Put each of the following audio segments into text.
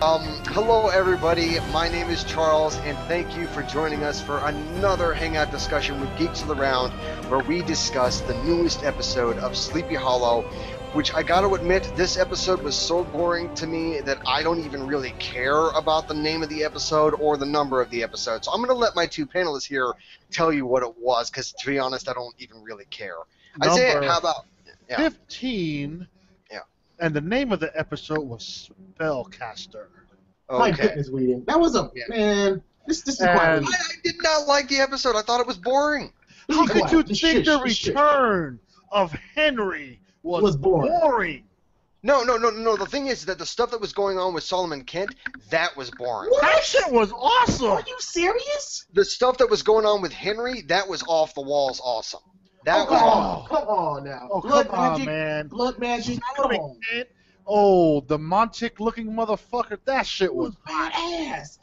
Hello everybody, my name is Charles, and thank you for joining us for another Hangout discussion with Geeks of the Round, where we discuss the newest episode of Sleepy Hollow, which I gotta admit, this episode was so boring to me that I don't even really care about the name of the episode or the number of the episode. So I'm gonna let my two panelists here tell you what it was, because to be honest, I don't even really care. Isaiah, how about... 15... And the name of the episode was Spellcaster. Okay. My goodness, Whedon. That was man. This is quite. I did not like the episode. I thought it was boring. How could you think the return of Henry was boring? No. The thing is that the stuff that was going on with Solomon Kent, that was boring. What? That shit was awesome. Are you serious? The stuff that was going on with Henry, that was off the walls awesome. That come on now. Oh, Blood come on, magic, man. Blood magic. Come on. Oh, the Montic-looking motherfucker. That shit was badass.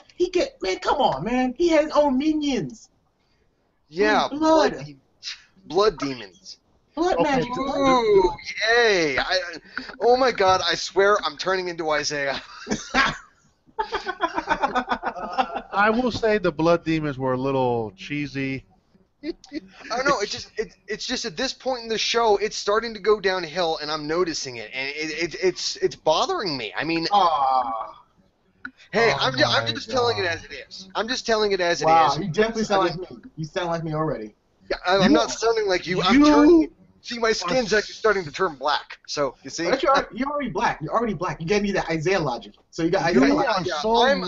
Come on, man. He had his own minions. Yeah, blood demons. Blood magic. Ooh, yay. Oh my god, I swear I'm turning into Isaiah. I will say the blood demons were a little cheesy. I don't know. It's just at this point in the show, it's starting to go downhill, and I'm noticing it, and it's bothering me. I mean, hey, I'm just telling it as it is. I'm just telling it as it is. Wow, you definitely sound like me. You sound like me already. Yeah, I'm not sounding like you. I'm turning. See, my skin's actually starting to turn black. So you see, but you're already black. You're already black. You gave me that Isaiah logic. So you got Isaiah logic. Yeah, so I'm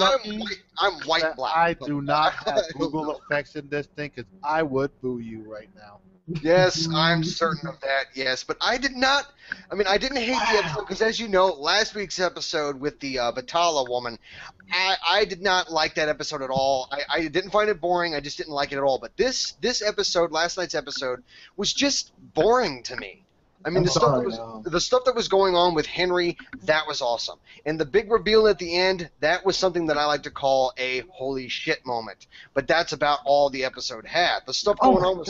white black. I do not have Google effects in this thing because I would boo you right now. Yes, I'm certain of that, yes. But I did not, I didn't hate the episode because, as you know, last week's episode with the Batala woman, I did not like that episode at all. I didn't find it boring. I just didn't like it at all. But this episode, last night's episode, was just boring to me. The stuff that was going on with Henry, that was awesome. And the big reveal at the end, that was something that I like to call a holy shit moment. But that's about all the episode had. The stuff going on with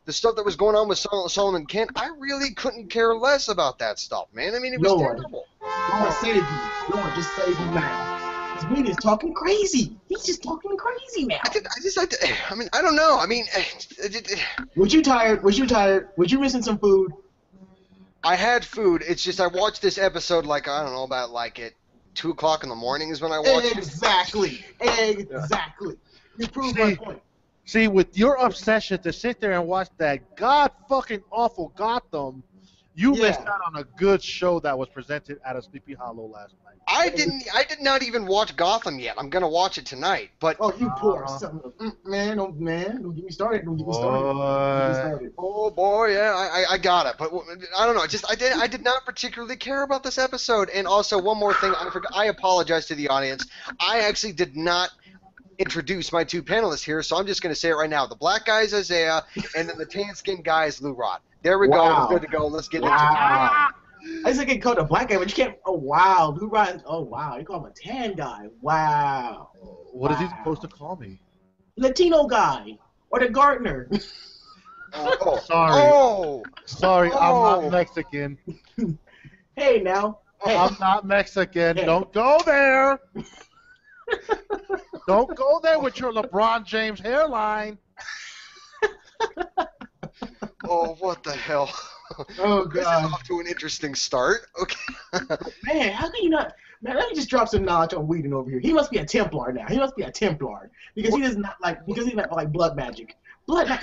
the stuff that was going on with Solomon Kent, I really couldn't care less about that stuff, man. It was terrible. Lord save you. Lord, just save you now. This Whedon's talking crazy. He's just talking crazy now. I don't know. Was you tired? Was you missing some food? I had food. It's just I watched this episode about at 2 o'clock in the morning is when I watched it. Exactly. You proved my point. See, with your obsession to sit there and watch that god-fucking-awful Gotham, you missed out on a good show that was presented at a Sleepy Hollow last night. I did not even watch Gotham yet. I'm gonna watch it tonight. But you poor son of man, don't get me started. Oh boy, yeah, I got it. But I don't know. I did not particularly care about this episode. And also, one more thing, I apologize to the audience. I actually did not introduce my two panelists here, so I'm just going to say it right now. The black guy is Isaiah, and then the tan-skinned guy is Lou Rod. There we go. We're good to go. Let's get into it. I used to get called a black guy, but you can't. Oh, wow. Lou Rod. Oh, wow. You call him a tan guy. Wow. What is he supposed to call me? Latino guy. Or the gardener. Sorry, I'm not Mexican. Hey, now. Hey. I'm not Mexican. Hey. Don't go there. Don't go there with your LeBron James hairline. Oh, what the hell? Oh, God. This is off to an interesting start. Okay. Man, how can you not... Man, let me just drop some knowledge on Whedon over here. He must be a Templar now. He must be a Templar. Because he does not like... Because he doesn't like blood magic.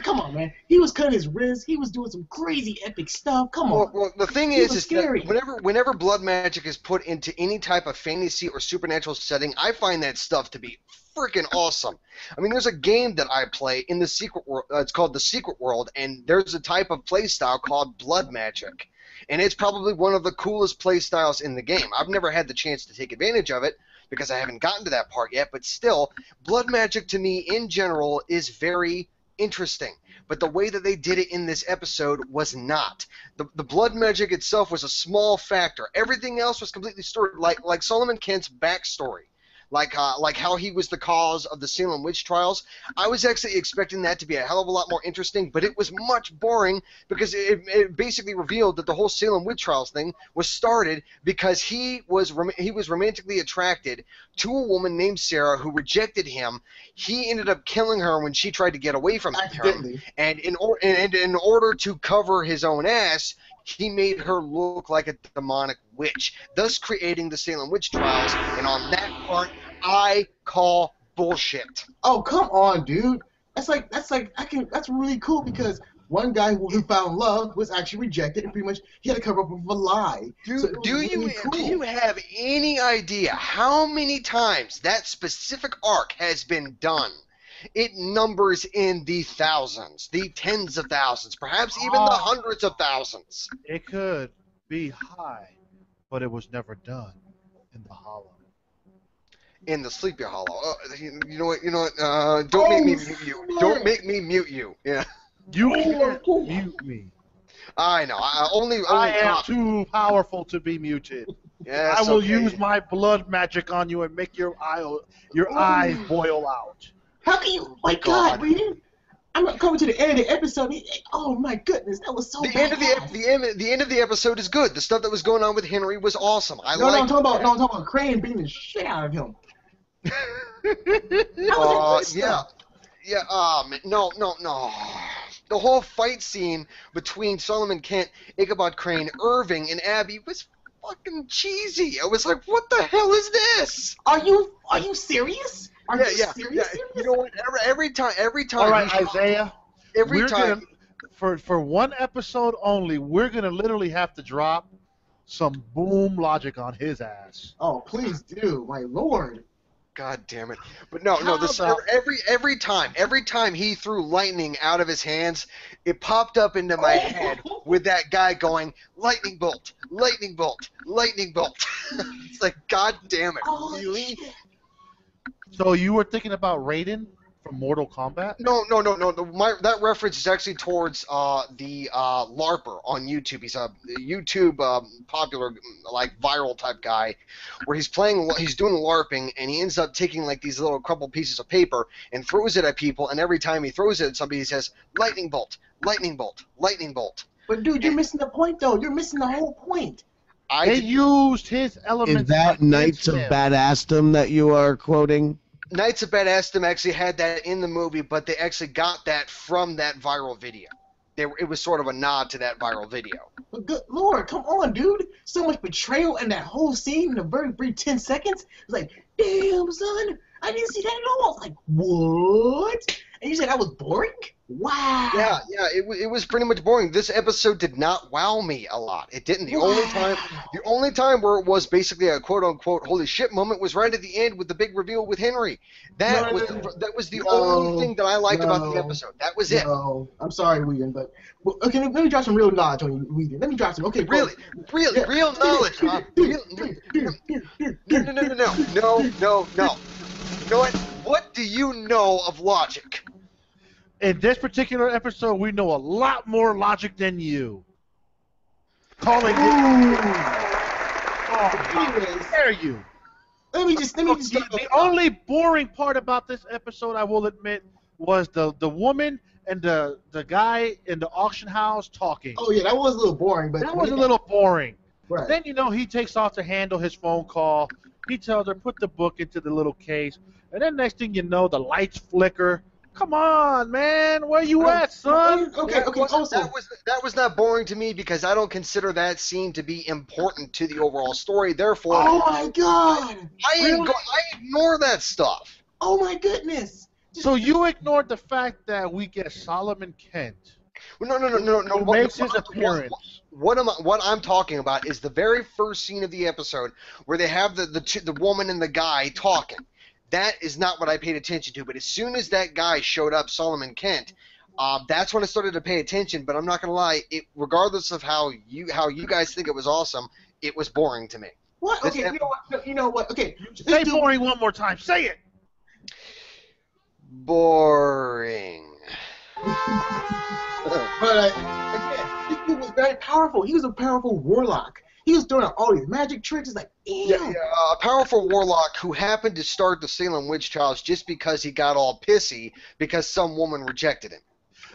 Come on, man. He was cutting his wrists. He was doing some crazy epic stuff. Come on. Well, the thing is that whenever blood magic is put into any type of fantasy or supernatural setting, I find that stuff to be freaking awesome. There's a game that I play in the Secret World. It's called the Secret World, and there's a type of play style called blood magic. And it's probably one of the coolest play styles in the game. I've never had the chance to take advantage of it because I haven't gotten to that part yet, but still, blood magic to me in general is very interesting, but the way that they did it in this episode was not. The blood magic itself was a small factor. Everything else was completely stored, like Solomon Kent's backstory. like how he was the cause of the Salem witch trials. I was actually expecting that to be a hell of a lot more interesting, but it was much boring because it basically revealed that the whole Salem witch trials thing was started because he was romantically attracted to a woman named Sarah who rejected him. He ended up killing her when she tried to get away from him, Accidentally. and in order to cover his own ass, he made her look like a demonic witch, thus creating the Salem witch trials. And on that part, I call bullshit. Oh, come on, dude. That's really cool because one guy who found love was actually rejected and pretty much he had to cover up with a lie. So it was Do really cool. you have any idea how many times that specific arc has been done? It numbers in the thousands, the tens of thousands, perhaps even the hundreds of thousands. It could be high, but it was never done in the Hollow. In the Sleepy Hollow. You know what? Don't make me mute you. Don't make me mute you. Yeah. You can't mute me. I know. I am too powerful to be muted. Yes, I will okay. use my blood magic on you and make your eyes boil out. How can you? My God, Reed. I'm coming to the end of the episode. Oh my goodness, that was so The bad. end of the episode is good. The stuff that was going on with Henry was awesome. I'm talking about Crane beating the shit out of him. Yeah. No. The whole fight scene between Solomon Kent, Ichabod Crane, Irving, and Abby was fucking cheesy. I was like, what the hell is this? Are you serious? Are you Yeah. serious? You know what? Every time. All right, Isaiah. Every time. For one episode only, we're gonna literally have to drop some boom logic on his ass. Oh, please do, my lord. God damn it! But no. Every time he threw lightning out of his hands, it popped up into my head with that guy going lightning bolt, lightning bolt, lightning bolt. It's like, God damn it! Really? Shit. So you were thinking about Raiden from Mortal Kombat? No. That reference is actually towards the LARPer on YouTube. He's a YouTube popular, like, viral type guy, where he's doing LARPing, and he ends up taking like these little crumpled pieces of paper and throws it at people, and every time he throws it at somebody, he says, "Lightning bolt, lightning bolt, lightning bolt." But dude, you're missing the point, though. You're missing the whole point. They used his elements. Is that Knights of Badassdom that you are quoting? Knights of Badassdom actually had that in the movie, but they actually got that from that viral video. It was sort of a nod to that viral video. But good lord, come on, dude. So much betrayal in that whole scene in a very brief 10 seconds. It's like, damn, son, I didn't see that at all. I was like, what? And you said that was boring? Wow. Yeah, it was pretty much boring. This episode did not wow me a lot. It didn't. The only time where it was basically a quote unquote holy shit moment was right at the end with the big reveal with Henry. That was the only thing that I liked about the episode. That was it. No, I'm sorry, Whedon, but okay, let me drop some real knowledge on you, Whedon. Let me drop some. Okay, real knowledge, huh? No. You know what? What do you know of logic? In this particular episode, we know a lot more logic than you. Calling it. Anyways, Dare you? Let me just. The only boring part about this episode, I will admit, was the woman and the guy in the auction house talking. Oh yeah, that was a little boring, but that was a little boring. Right. Then he takes off to handle his phone call. He tells her put the book into the little case, and then next thing you know, the lights flicker. Come on, man, where you at, son? Okay. That was not boring to me because I don't consider that scene to be important to the overall story. Therefore, oh my god, I ignore that stuff. Oh my goodness. So you ignored the fact that we get Solomon Kent. No. Who makes his appearance. What I'm talking about is the very first scene of the episode where they have the woman and the guy talking. That is not what I paid attention to. But as soon as that guy showed up, Solomon Kent, that's when I started to pay attention. But I'm not gonna lie, regardless of how you guys think it was awesome, it was boring to me. What? Okay, you know what? Okay, say boring one more time. Say it. Boring. But again, this dude was very powerful. He was a powerful warlock. He was doing all these magic tricks. It's like, damn. A powerful warlock who happened to start the Salem witch trials just because he got all pissy because some woman rejected him.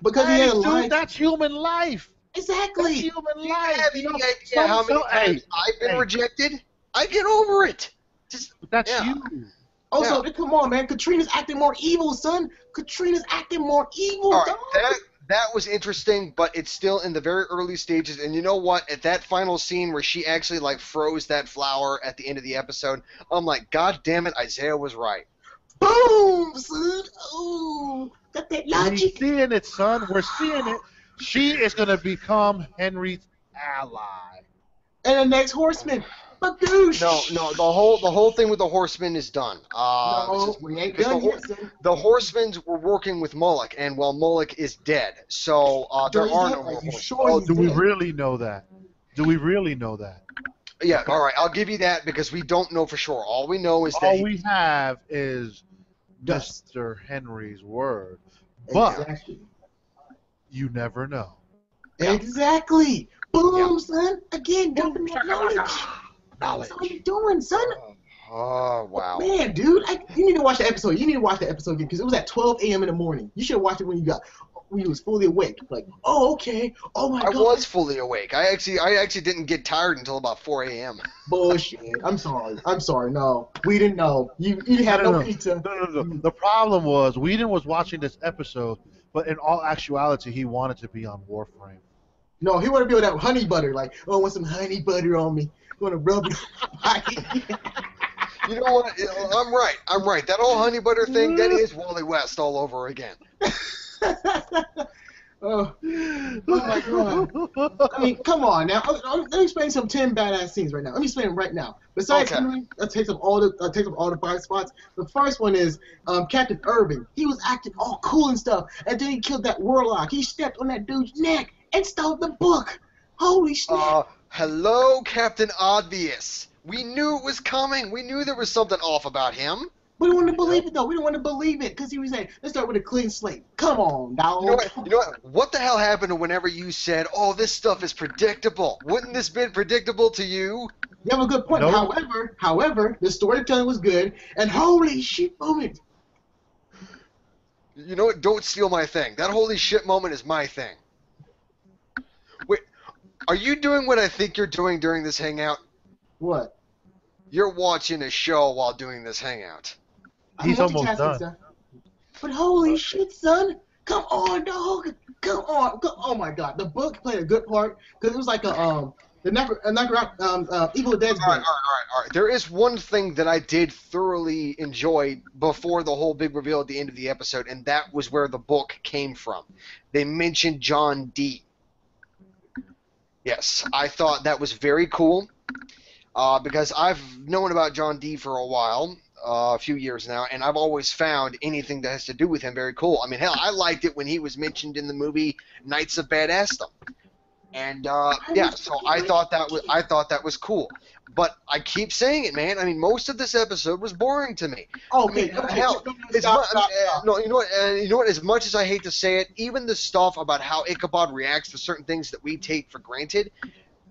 Because he had a Dude, life. that's human life. Exactly. That's human Do you life. have any idea how many times I've been rejected? I get over it. Just That's yeah. you. Also, come on, man. Katrina's acting more evil, son. Katrina's acting more evil, All dog. right, that was interesting, but it's still in the very early stages. And you know what? At that final scene where she actually like froze that flower at the end of the episode, I'm like, God damn it, Isaiah was right. Boom, son. Oh, got that We're logic. seeing it, son. We're seeing it. She is going to become Henry's ally. And the next horseman. Badoosh. No, the whole thing with the horsemen is done. No, we ain't done yet, son. The horsemen were working with Moloch, and well, Moloch is dead, so there are no more horsemen. Oh, do we really know that? Do we really know that? Yeah, all right, I'll give you that because we don't know for sure. All we know is that All we have is Dust. Mr. Henry's word. But Exactly. you never know. Exactly. Boom, son. Again, dropping that knowledge. That's all you're doing, son. Oh, wow. Man, dude, you need to watch the episode. You need to watch the episode again because it was at 12 a.m. in the morning. You should have watched it when you was fully awake. Like, oh, okay. Oh my God. I was fully awake. I actually didn't get tired until about 4 a.m. Bullshit. I'm sorry. No, we didn't know. You had no pizza. No. The problem was Whedon was watching this episode, but in all actuality, he wanted to be on Warframe. No, he wanted to be with that honey butter. Like, oh, I want some honey butter on me. I want to rub it. You know what? I'm right. That whole honey butter thing, that is Wally West all over again. Oh my God. I mean, come on now. Let me explain some 10 badass scenes right now. Let me explain them right now. Besides Henry, that takes up all the 5 spots. The first one is Captain Irving. He was acting all cool and stuff, and then he killed that warlock. He stepped on that dude's neck and stole the book. Holy snap. Hello, Captain Obvious. We knew it was coming. We knew there was something off about him. We don't want to believe it, though. We don't want to believe it because he was saying, let's start with a clean slate. Come on, dog. You know what? What the hell happened to whenever you said, oh, this stuff is predictable? Wouldn't this been predictable to you? You have a good point. Nope. However, the storytelling was good, and holy shit moment. You know what? Don't steal my thing. That holy shit moment is my thing. Wait, are you doing what I think you're doing during this hangout? What? You're watching a show while doing this hangout. He's I'm almost multitasking, done. son. But holy shit, son. Come on, dog. Come on. Oh, my God. The book played a good part because it was like Evil Dead's All right. There is one thing that I did thoroughly enjoy before the whole big reveal at the end of the episode, and that was where the book came from. They mentioned John Dee. Yes, I thought that was very cool because I've known about John Dee for a while, a few years now, and I've always found anything that has to do with him very cool. I mean, hell, I liked it when he was mentioned in the movie Knights of Badassdom. And so I thought that was cool. But I keep saying it, man. I mean, most of this episode was boring to me. Okay, I mean, hell, no, you know what? As much as I hate to say it, even the stuff about how Ichabod reacts to certain things that we take for granted,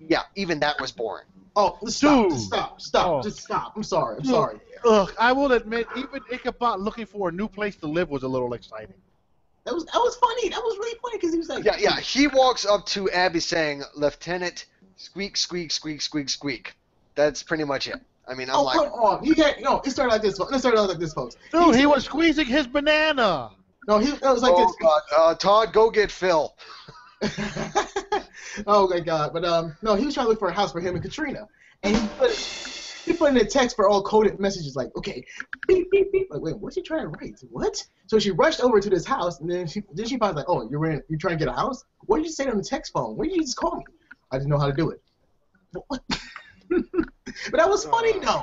yeah, even that was boring. Oh, stop. Just stop. I'm sorry. Look, I will admit, even Ichabod looking for a new place to live was a little exciting. That was funny. That was really funny because he was like, Yeah. He walks up to Abby saying, "Lieutenant, squeak, squeak, squeak, squeak, squeak." That's pretty much it. I mean, I'm like, come on. You can't. No, it started like this. Let's start out like this, folks. Dude, he was squeezing his banana. No, it was like oh God, Todd, go get Phil. this. Oh my God! But no, he was trying to look for a house for him and Katrina, and he put in a text for all coded messages like, okay, beep beep beep. Like, wait, what's he trying to write? What? So she rushed over to this house, and then she finds like, oh, you're trying to get a house? What did you say on the text phone? Why did you just call me? I didn't know how to do it. What? But that was funny though.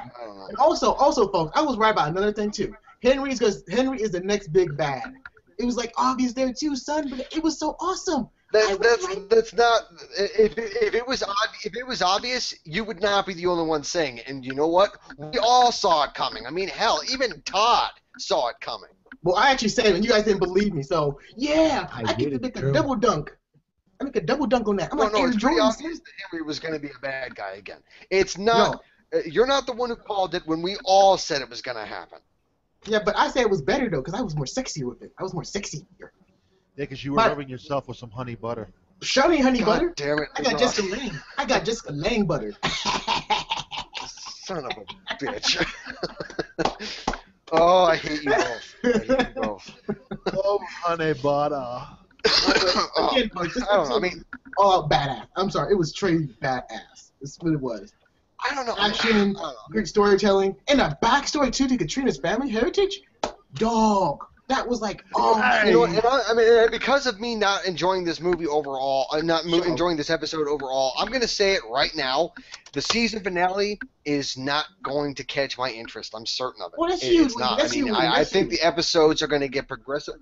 And also, folks, I was right about another thing too. Henry is the next big bad. It was like obvious there too, son, but it was so awesome. That's not. If it was obvious, you would not be the only one saying it. And you know what? We all saw it coming. I mean, hell, even Todd saw it coming. Well, I actually said it, and you guys didn't believe me. So yeah, I get to make a double dunk. I make a double dunk on that. I'm No, like no, Aaron it's pretty Jordan. obvious that Henry was going to be a bad guy again. It's not. No. You're not the one who called it when we all said it was going to happen. Yeah, but I said it was better though, because I was more sexy with it. I was more sexy here. Yeah, because you were rubbing yourself with some honey butter. Show me honey God butter. damn it! I got Jessica Lange. I got Jessica Lange butter. Son of a bitch. Oh, I hate you both. I hate you both. Oh, honey butter. Again, folks, this I don't know. I episode mean, was all badass. I'm sorry, it was truly badass. That's what it was. I don't know. Action, I don't know. great storytelling, and a backstory too to Katrina's family heritage. Dog, that was like, oh, You know, and I mean, because of me not enjoying this movie overall, enjoying this episode overall, I'm going to say it right now. The season finale is not going to catch my interest. I'm certain of it. Well, that's huge. It's not. That's huge. I think the episodes are going to get progressive.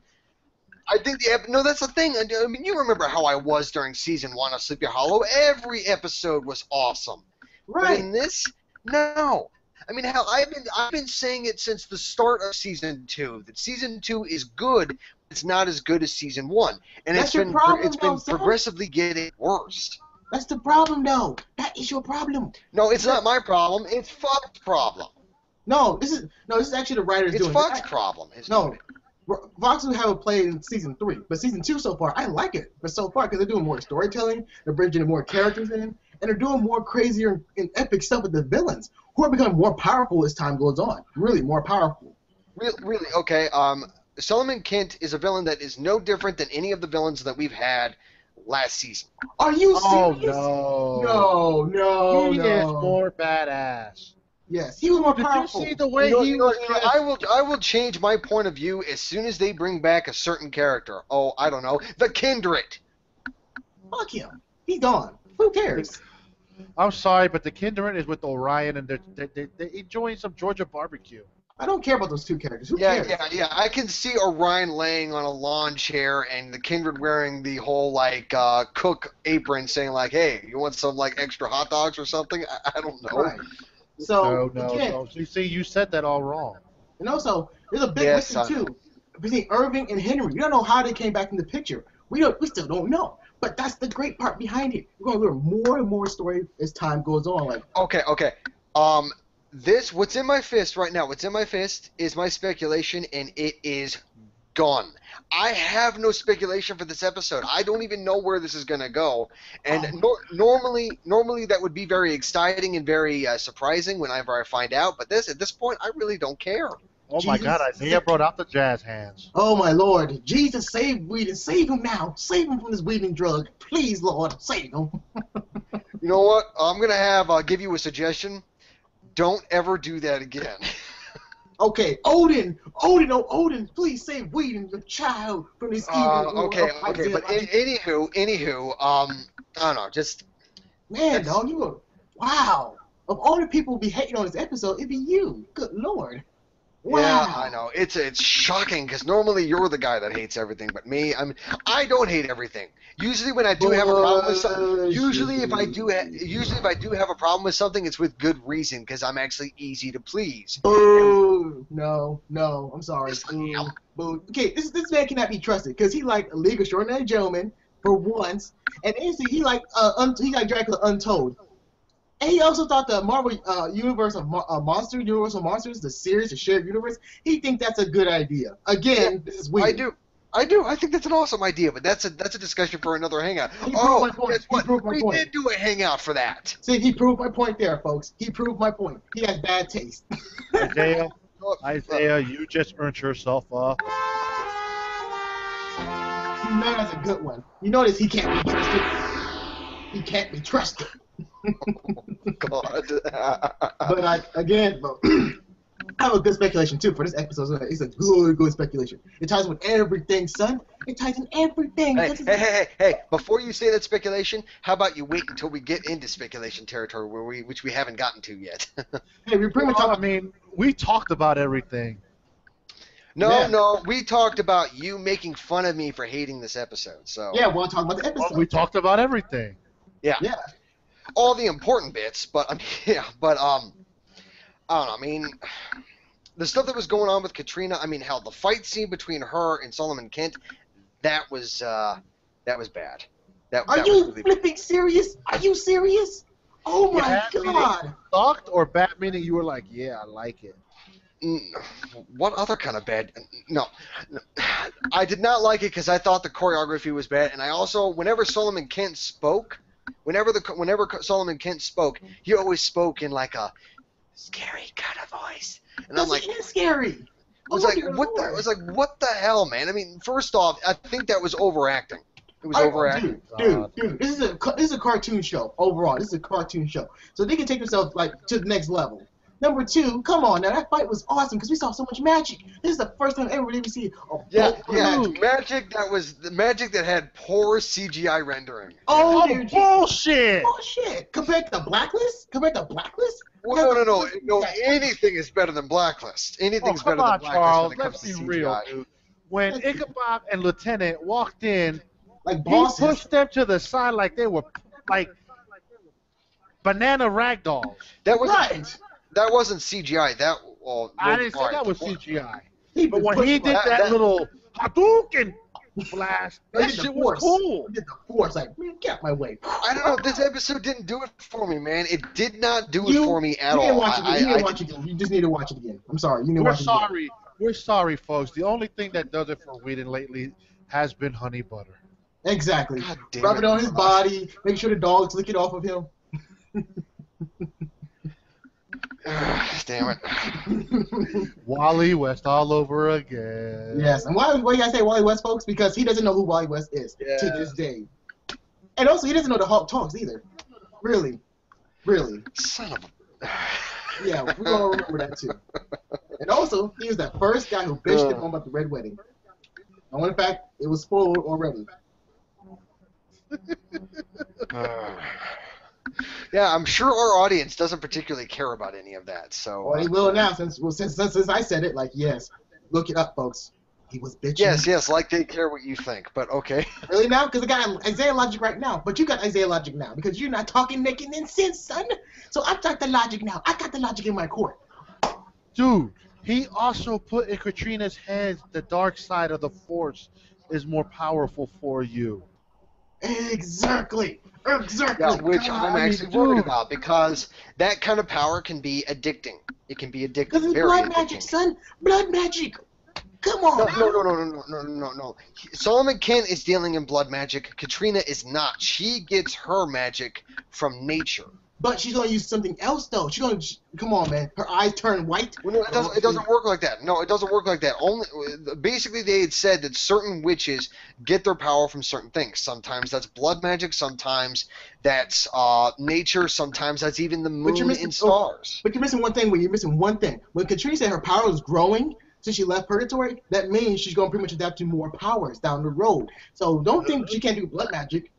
I think no, that's the thing. I mean, you remember how I was during season 1 of Sleepy Hollow. Every episode was awesome. right. But in this, no. I mean, hell, I've been saying it since the start of season 2 that season 2 is good. It's not as good as season 1, and That's your problem, it's been though, son. progressively getting worse. That's the problem, though. That is your problem. No, it's not my problem. It's Fox's problem. No, this is actually the writers It's doing Fox's it. problem. No, Fox will have a play in season 3, but season 2 so far, I like it. But so far, because they're doing more storytelling, they're bringing more characters in, and they're doing more crazier and epic stuff with the villains, who are becoming more powerful as time goes on. Really, more powerful. Really, okay. Solomon Kent is a villain that is no different than any of the villains that we've had last season. Are you Oh, serious? no. No, He no. is more badass. Yes, he was more Did you powerful. see the way he was dressed? I will change my point of view as soon as they bring back a certain character. Oh, I don't know, the Kindred. Fuck him. He's gone. Who cares? I'm sorry, but the Kindred is with Orion, and they're enjoying some Georgia barbecue. I don't care about those two characters. Who Yeah, cares? yeah. I can see Orion laying on a lawn chair and the Kindred wearing the whole like cook apron, saying like, "Hey, you want some like extra hot dogs or something?" I don't know. Right. So, again, no. See, you said that all wrong. and also, there's a big Yes, missing too between Irving and Henry. We don't know how they came back in the picture. We still don't know. But that's the great part behind it. We're going to learn more and more story as time goes on. Like, Okay. What's in my fist right now? What's in my fist is my speculation, and it is gone. I have no speculation for this episode. I don't even know where this is going to go. And normally that would be very exciting and very surprising whenever I find out. But at this point, I really don't care. Oh my Jesus. God, Isaiah brought out the jazz hands. oh my Lord, Jesus, save Whedon. Save him now. Save him from this Whedon drug. Please, Lord, save him. You know what? I'm going to give you a suggestion. Don't ever do that again. Okay, Odin, please save Whedon, the child, from this evil. Okay. But anywho, I don't know. Just Man, dog, you were, wow. Of all the people who be hating on this episode, it'd be you. Good Lord. Wow. yeah, I know. It's shocking because normally you're the guy that hates everything, but me, I don't hate everything. Usually when I do have a problem with something, usually if I do have a problem with something, it's with good reason because I'm actually easy to please. Boo. No, I'm sorry. Boo. Boo. Okay, this man cannot be trusted because he liked A League of Extraordinary Gentlemen for once, and instantly he liked Dracula Untold. And he also thought the Marvel universe of Universal Monsters, the series, the shared universe, he thinks that's a good idea. Again, this is weird. I do. I think that's an awesome idea, but that's a discussion for another hangout. He proved my point. Guess what? He proved my We point. did do a hangout for that. See, he proved my point there, folks. He proved my point. He has bad taste. Isaiah, you just earned yourself up. You know that's a good one. You notice he can't be trusted. He can't be trusted. God. But I have a good speculation too for this episode. It's a good speculation. It ties in with everything, son. It ties in everything. Hey! Before you say that speculation, how about you wait until we get into speculation territory, which we haven't gotten to yet? Hey, we pretty much I mean, we talked about everything. No, we talked about you making fun of me for hating this episode. So yeah, we'll talk about the episode. Well, we talked about everything. Yeah. All the important bits, but I don't know. I mean, the stuff that was going on with Katrina. I mean, hell, the fight scene between her and Solomon Kent, that was bad. Are was you really flipping serious? Are you serious? Oh my Bad meaning God! sucked, or bad meaning you were like, yeah, I like it. What other kind of bad? No, I did not like it because I thought the choreography was bad, and I also, whenever Solomon Kent spoke, whenever Solomon Kent spoke, he always spoke in like a scary kind of voice, and I'm Because like, it is scary. was Oh like, dear what the? I Lord. was like, what the hell, man? I mean, first off, I think that was overacting. It was I- overacting. dude, this is a cartoon show overall. This is a cartoon show, so they can take themselves like to the next level. Number two, come on now, that fight was awesome because we saw so much magic. This is the first time ever we ever see a Yeah, bolt of yeah, magic. magic that was the magic that had poor CGI rendering. Oh, Oh, dear bullshit! Oh shit! Compared to Blacklist? Well, no. Anything is better than Blacklist. Oh, Anything's come better than on, Blacklist Charles. when it Let's comes to be real, CGI. dude. When Ichabod and Lieutenant walked in, Like he bosses. pushed them to the side like they were like banana ragdolls. That was Right. that wasn't CGI. I didn't say right. that was CGI. He But was when he pushing did like- that little Hadouken blast, he that did the shit was force. cool. He did the force. Like, man, get out my way. I don't know. This episode didn't do it for me, man. It did not do it You- for me at you need to all. watch it again. You need to watch it again. You just need to watch it again. I'm sorry. You need to We're watch it again. sorry. We're sorry, folks. The only thing that does it for Whedon lately has been honey butter. Exactly. God damn Rub it, it on his Ross. body. Make sure the dogs lick it off of him. Damn it. Wally West all over again. Yes. And why you gotta say Wally West, folks? Because he doesn't know who Wally West is to Yeah. this day. And also, he doesn't know the Hulk talks either. Really. Really. Son of a. Yeah, we're gonna remember that too. And also, he was the first guy who bitched him about the Red Wedding. And in fact, it was spoiled already. Yeah, I'm sure our audience doesn't particularly care about any of that. So. Well, he will now since I said it. Like, yes, look it up, folks. He was bitching. Yes, like they care what you think, but okay. Really now? Because I got Isaiah Logic right now, but you got Isaiah Logic now because you're not talking making any sense, son. So I got the logic now. I got the logic in my court. Dude, he also put in Katrina's head the dark side of the Force is more powerful for you. Exactly. Yeah, which God, I'm I mean, actually worried dude. about because that kind of power can be addicting. It can be addictive, Because it's very blood addicting. magic, son. Blood magic. Come on. No. Solomon Kent is dealing in blood magic. Katrina is not. She gets her magic from nature. But she's gonna use something else though. She's gonna come on, man. Her eyes turn white. Well, no, it doesn't work like that. No, it doesn't work like that. Basically, they had said that certain witches get their power from certain things. Sometimes that's blood magic. Sometimes that's nature. Sometimes that's even the moon and stars. But you're missing one thing. When Katrina said her power was growing since she left Purgatory, that means she's gonna pretty much adapt to more powers down the road. So don't think she can't do blood magic.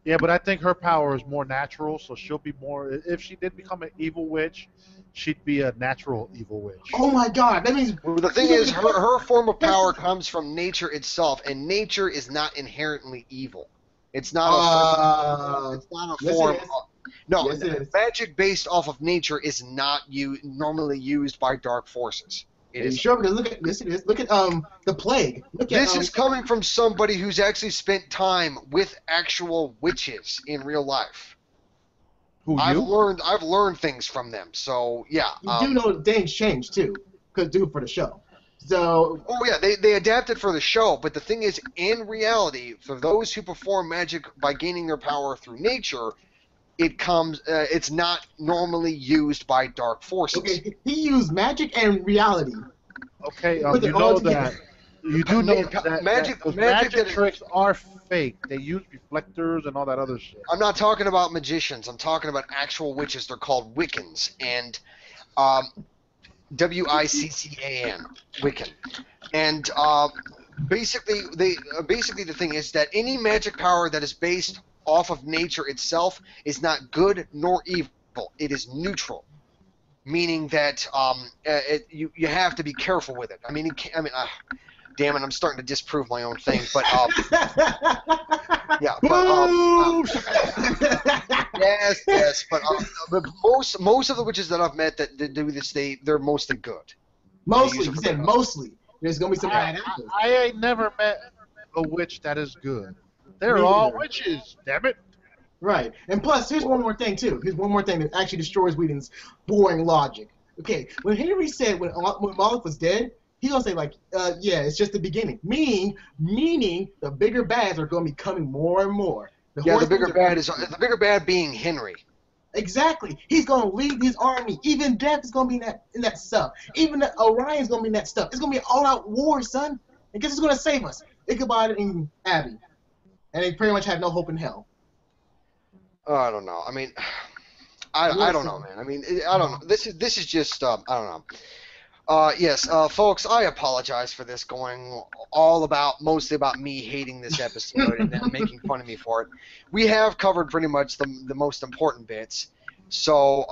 Yeah, but I think her power is more natural, so she'll be more. If she did become an evil witch, she'd be a natural evil witch. Oh my God, that means. Well, the thing is, her form of power comes from nature itself, and nature is not inherently evil. It's not a. It's not a yes, form. it is. No, Yes, it is. magic based off of nature is not normally used by dark forces. It Are you is. sure? Because look at yes, it is. Look at the plague. Look at This is coming from somebody who's actually spent time with actual witches in real life. Who I've you? learned things from them. So yeah. You do know things change too. Could do for the show. So Oh yeah, they adapted for the show, but the thing is, in reality, for those who perform magic by gaining their power through nature, it's not normally used by dark forces. okay, he used magic and reality. Okay, Put you it all know together. that. You do know that Magic- those magic that- tricks are fake. They use reflectors and all that other shit. I'm not talking about magicians. I'm talking about actual witches. They're called Wiccans, and Wiccan, Wiccan, and basically the thing is that any magic power that is based off of nature itself is not good nor evil. It is neutral, meaning that you have to be careful with it. I mean, damn it, I'm starting to disprove my own thing, but yeah, Boom! yes, but most of the witches that I've met that do this, they're mostly good. Mostly, use it he for said good. mostly. There's gonna be some bad I, apples. I ain't never met a witch that is good. They're Me all neither. witches. Damn it. Right. And plus, here's one more thing, too. Here's one more thing that actually destroys Whedon's boring logic. Okay, when Henry said when Moloch was dead, he gonna say, like, yeah, it's just the beginning. Meaning the bigger bads are going to be coming more and more. Yeah, the bigger bad being Henry. Exactly. He's going to lead his army. Even Death is going to be in that stuff. Even Orion's going to be in that stuff. It's going to be an all-out war, son. And guess who's going to save us? Ichabod and Abby. And they pretty much have no hope in hell. I don't know. I mean, I don't know, man. I mean, I don't know. This is just I don't know. Yes, folks, I apologize for this going mostly about me hating this episode and then making fun of me for it. We have covered pretty much the most important bits. So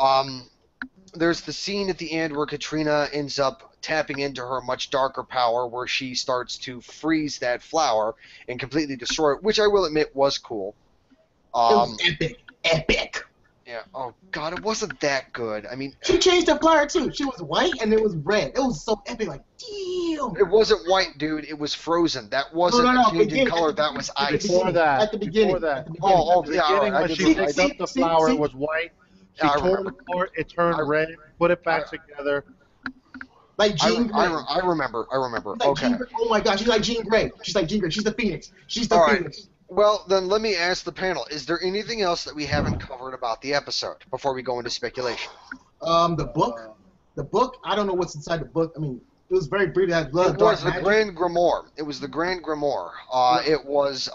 there's the scene at the end where Katrina ends up tapping into her much darker power, where she starts to freeze that flower and completely destroy it, which I will admit was cool. It was epic. Yeah. Oh God, it wasn't that good. I mean, she changed her flower too. She was white and it was red. It was so epic. Like, damn. It wasn't white, dude. It was frozen. That wasn't a change in color. That was ice. Before that. At the beginning. Before that. Oh, yeah. At the beginning, when she picked up the flower, it was white. She tore it apart. It turned red. Put it back together. Like Jean Grey. I remember. Like Okay. Oh my gosh, she's like Jean Grey. She's like Jean Grey. She's the Phoenix. She's the Phoenix. Right. Well, then let me ask the panel: is there anything else that we haven't covered about the episode before we go into speculation? The book. I don't know what's inside the book. I mean, it was very brief. It was the Grand Grimoire. It was the Grand Grimoire. It was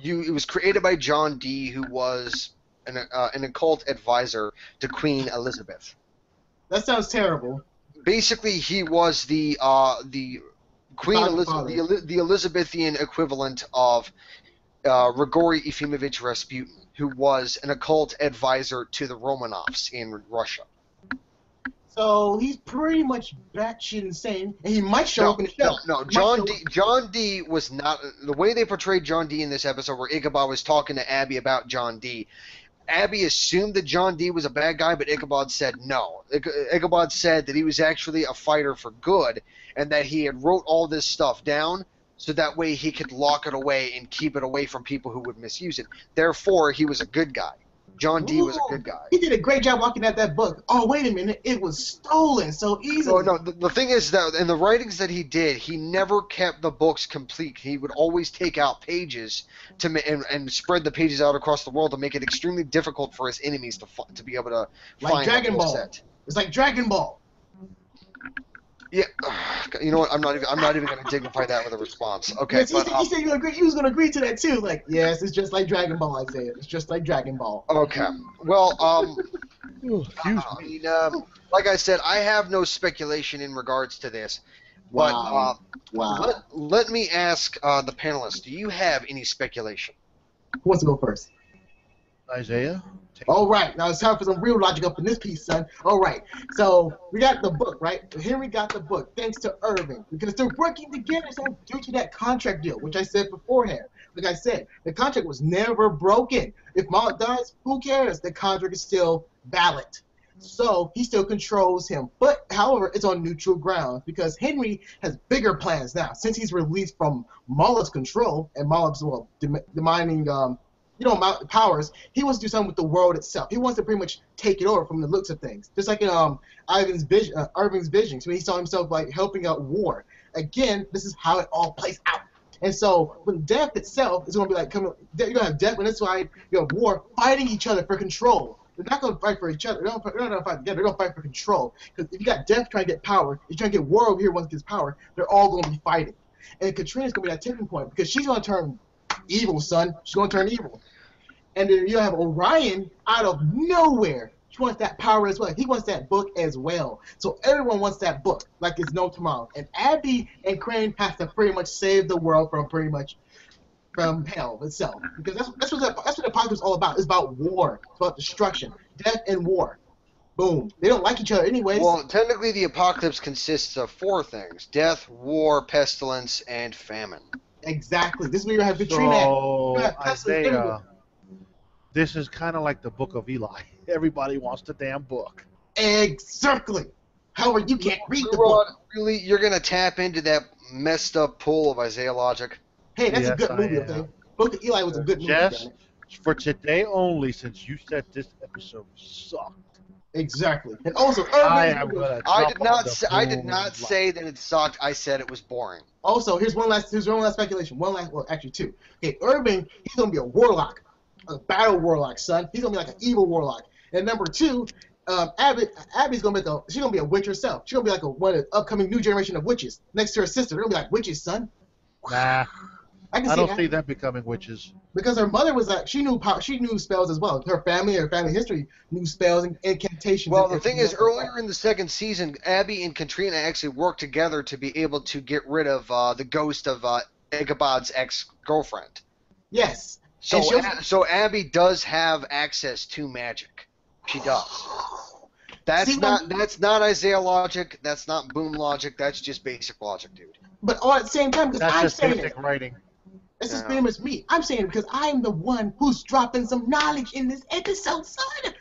it was created by John Dee, who was an occult advisor to Queen Elizabeth. That sounds terrible. Basically, he was the Queen Elizabeth, the Elizabethan equivalent of Grigory Efimovich Rasputin, who was an occult advisor to the Romanovs in Russia. So he's pretty much batshit insane, and he might show up in the show. No, John Dee was not. The way they portrayed John Dee in this episode, where Ichabod was talking to Abby about John Dee, Abby assumed that John Dee was a bad guy, but Ichabod said no. Ichabod said that he was actually a fighter for good, and that he had wrote all this stuff down so that way he could lock it away and keep it away from people who would misuse it. Therefore, he was a good guy. John Dee was a good guy. He did a great job looking at that book. Oh, wait a minute. It was stolen so easily. No, the thing is that in the writings that he did, he never kept the books complete. He would always take out pages and spread the pages out across the world to make it extremely difficult for his enemies to be able to find Dragon the Ball. set. It's like Dragon Ball. Yeah, you know what? I'm not even going to dignify that with a response. Okay, yes, he said you agree. He was going to agree to that too. Like, yes, it's just like Dragon Ball. Isaiah, it's just like Dragon Ball. Okay, well, like I said, I have no speculation in regards to this. But Wow. Let me ask the panelists: do you have any speculation? Who wants to go first? Isaiah? All right, now it's time for some real logic up in this piece, son. All right, so we got the book, right? Henry got the book thanks to Irving because they're working together, son, due to that contract deal, which I said beforehand. Like I said, the contract was never broken. If Moloch dies, who cares? The contract is still valid. So he still controls him. But, however, it's on neutral grounds because Henry has bigger plans now. Since he's released from Moloch's control and Moloch's, demanding powers, he wants to do something with the world itself. He wants to pretty much take it over from the looks of things. Just like in Irving's vision, so he saw himself like helping out war. Again, this is how it all plays out. And so when death itself is going to be like you're going to have death on this side, you have war fighting each other for control. They're not going to fight for each other. They're not going to fight together. They're going to fight for control. Because if you got death trying to get power, you're trying to get war over here once it gets power, they're all going to be fighting. And Katrina's going to be that tipping point because she's going to turn evil, son. She's going to turn evil. And then you have Orion out of nowhere. He wants that power as well. He wants that book as well. So everyone wants that book, like it's no tomorrow. And Abby and Crane have to pretty much save the world from hell itself. Because that's what the apocalypse is all about. It's about war. It's about destruction. Death and war. Boom. They don't like each other anyways. Well, technically the apocalypse consists of 4 things: death, war, pestilence, and famine. Exactly. This is where you have Katrina. So, Isaiah, this is kind of like the Book of Eli. Everybody wants the damn book. Exactly. However, you can't read the book. Really, you're going to tap into that messed up pool of Isaiah logic? Hey, that's a good movie, okay? Book of Eli was a good movie. Just for today only, since you said this episode sucked. Exactly. And also, I am gonna I jump on the I did not boom say that it sucked. I said it was boring. also, here's one last speculation. Well, actually two. Okay, Urban, he's gonna be a warlock, a battle warlock, son. He's gonna be like an evil warlock. And number two, Abby's gonna she's gonna be a witch herself. She's gonna be like one of the upcoming new generation of witches. Next to her sister, they're gonna be like witches, son. Nah, I don't see them becoming witches. Because her mother was she knew her as well. Her family history knew spells and incantations. Well, the thing is, earlier in the second season, Abby and Katrina actually worked together to be able to get rid of the ghost of Ichabod's ex-girlfriend. Yes. So Abby does have access to magic. She does. That's not Isaiah logic. That's not Boom logic. That's just basic logic, dude. But all at the same time, because That's I'm just saying basic writing. It's the same as me. I'm saying it because I'm the one who's dropping some knowledge in this episode, son.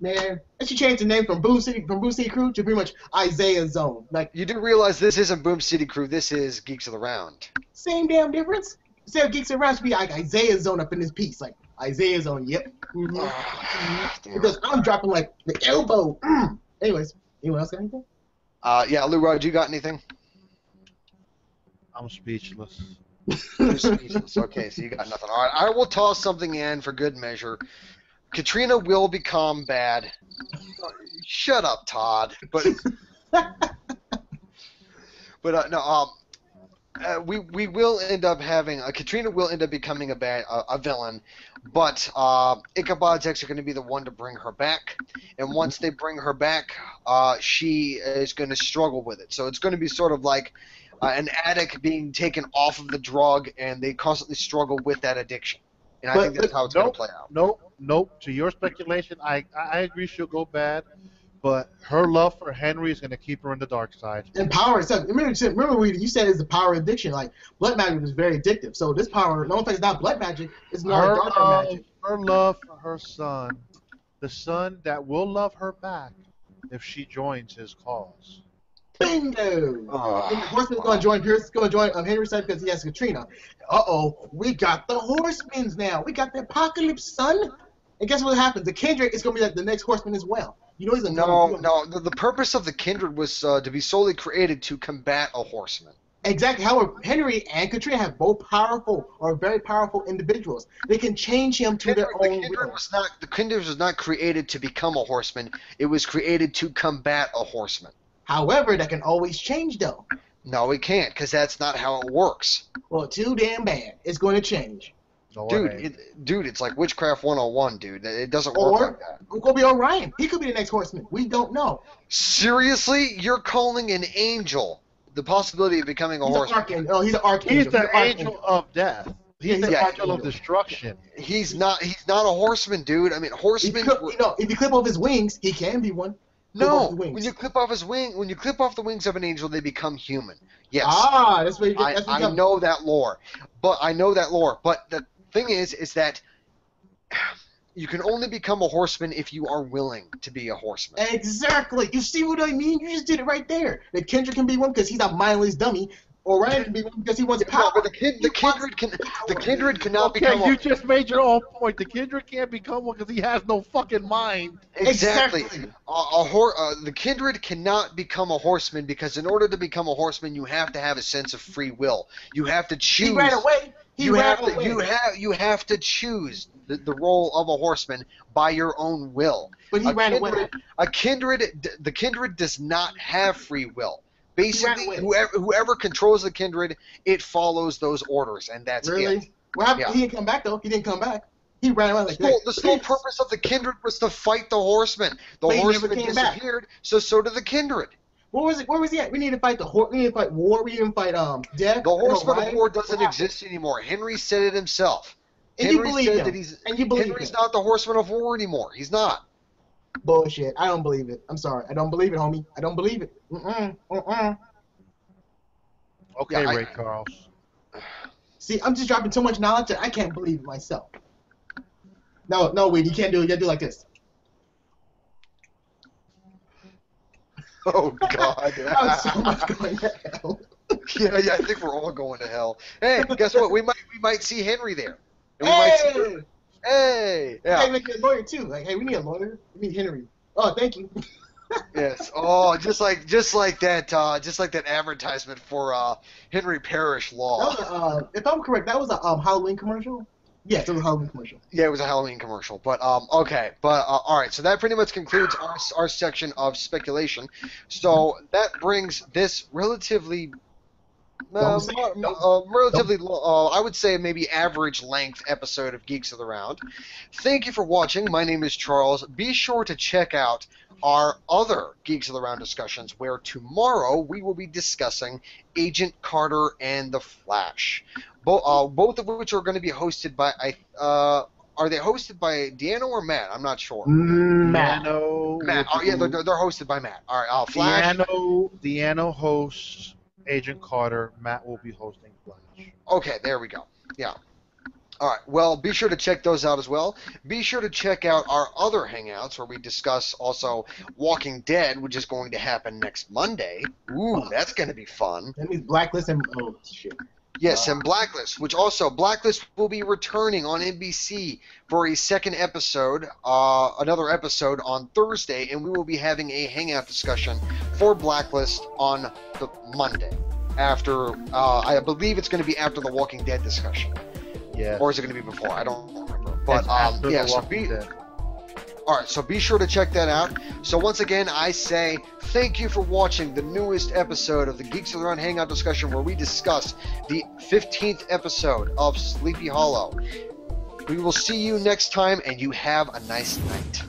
Man, and she changed the name from Boom City Crew to pretty much Isaiah Zone. Like, you do realize this isn't Boom City Crew. This is Geeks of the Round. Same damn difference. Instead of Geeks of the Round, should be like Isaiah Zone up in this piece. Like Isaiah Zone. Yep. Because I'm dropping like the elbow. Anyways, anyone else got anything? Yeah, Lou Rod, you got anything? I'm speechless. You're speechless. Okay, so you got nothing. All right, I will toss something in for good measure. Katrina will become bad. Shut up, Todd. But no. We will end up having Katrina will end up becoming a villain, but Ichabod's actually going to be the one to bring her back, and once they bring her back, she is going to struggle with it. So it's going to be sort of like an addict being taken off of the drug, and they constantly struggle with that addiction. And I think that's how it's going to play out. Nope. To your speculation, I agree she'll go bad, but her love for Henry is going to keep her in the dark side. And power itself. Remember you said it's the power addiction. Like, blood magic is very addictive. So this power, no one thinks it's not blood magic, it's not darker magic. Her love for her son, the son that will love her back if she joins his cause. Bingo! The horseman's going to join Henry's side because he has Katrina. We got the horsemen now. We got the apocalypse, son. And guess what happens? The Kendrick is going to be like the next horseman as well. You know he's a No. The purpose of the kindred was to be solely created to combat a horseman. Exactly. However, Henry and Katrina have both powerful or very powerful individuals. They can change him to their own will. The kindred was not created to become a horseman. It was created to combat a horseman. However, that can always change, though. No, it can't, because that's not how it works. Well, too damn bad. It's going to change. No Dude, it's like Witchcraft 101, dude. It doesn't work like that. It could be Orion. He could be the next horseman. We don't know. Seriously? You're calling an angel the possibility of becoming a horseman? He's an archangel. He's the angel of death. He's the angel of destruction. He's not a horseman, dude. I mean, horsemen... if you clip off his wings, he can be one. No, when you clip off the wings of an angel, they become human. Yes. That's what I know that lore. But the thing is that you can only become a horseman if you are willing to be a horseman. Exactly. You see what I mean? You just did it right there. The Kendrick can be one because he's a mindless dummy. Orion can be one because he wants power. But the kindred cannot become. Okay, you just made your own point. The kindred can't become one because he has no fucking mind. Exactly. The kindred cannot become a horseman because in order to become a horseman, you have to have a sense of free will. You have to choose. He ran away. You have to choose the role of a horseman by your own will. But he ran away. The kindred does not have free will. Basically, whoever controls the kindred, it follows those orders, and that's it. What happened? Yeah. He didn't come back, though. He didn't come back. He ran away like that. The sole purpose of the kindred was to fight the horsemen. The horsemen disappeared, so did the kindred. Where was he at? We need to fight we need to fight war. We need to fight death. The horseman of war doesn't exist anymore. Henry said it himself. And Henry's not the horseman of war anymore. He's not. Bullshit. I don't believe it. I'm sorry. I don't believe it, homie. I don't believe it. Okay, Ray Charles. See, I'm just dropping so much knowledge that I can't believe it myself. No, Weed, you can't do it. You gotta do it like this. Oh, God. That was so much going to hell. Yeah, I think we're all going to hell. Hey, guess what? We might see Henry there. And we Hey! might see, hey, Hey, yeah, make a lawyer too. Like, hey, we need a lawyer. We need Henry. Oh, thank you. yes. Oh, just like that advertisement for Henry Parish That Law. was if I'm correct, that was a Halloween commercial. Yes, it was a Halloween commercial. Yeah, it was a Halloween commercial. But okay. But all right. So that pretty much concludes our section of speculation. So that brings this relatively. Don't say it. I would say maybe average length episode of Geeks of the Round. Thank you for watching. My name is Charles. Be sure to check out our other Geeks of the Round discussions, where tomorrow we will be discussing Agent Carter and the Flash, both of which are going to be hosted by are they hosted by Deanna or Matt? I'm not sure. Matt. Matt. Oh yeah, they're hosted by Matt. All right, Flash. Deanna hosts Agent Carter. Matt will be hosting Flash. Okay, there we go. Yeah. All right. Well, be sure to check those out as well. Be sure to check out our other hangouts where we discuss also Walking Dead, which is going to happen next Monday. Ooh, that's going to be fun. That means Blacklist and oh shit. Yes, and Blacklist, which also Blacklist will be returning on NBC for a second episode, another episode on Thursday, and we will be having a hangout discussion for Blacklist on the Monday after. I believe it's going to be after the Walking Dead discussion. Yeah. Or is it going to be before? I don't remember. But It's after yeah, The so Walking Dead. all right, so be sure to check that out. So once again, I say thank you for watching the newest episode of the Geeks of the Round Hangout discussion, where we discuss the 15th episode of Sleepy Hollow. We will see you next time, and you have a nice night.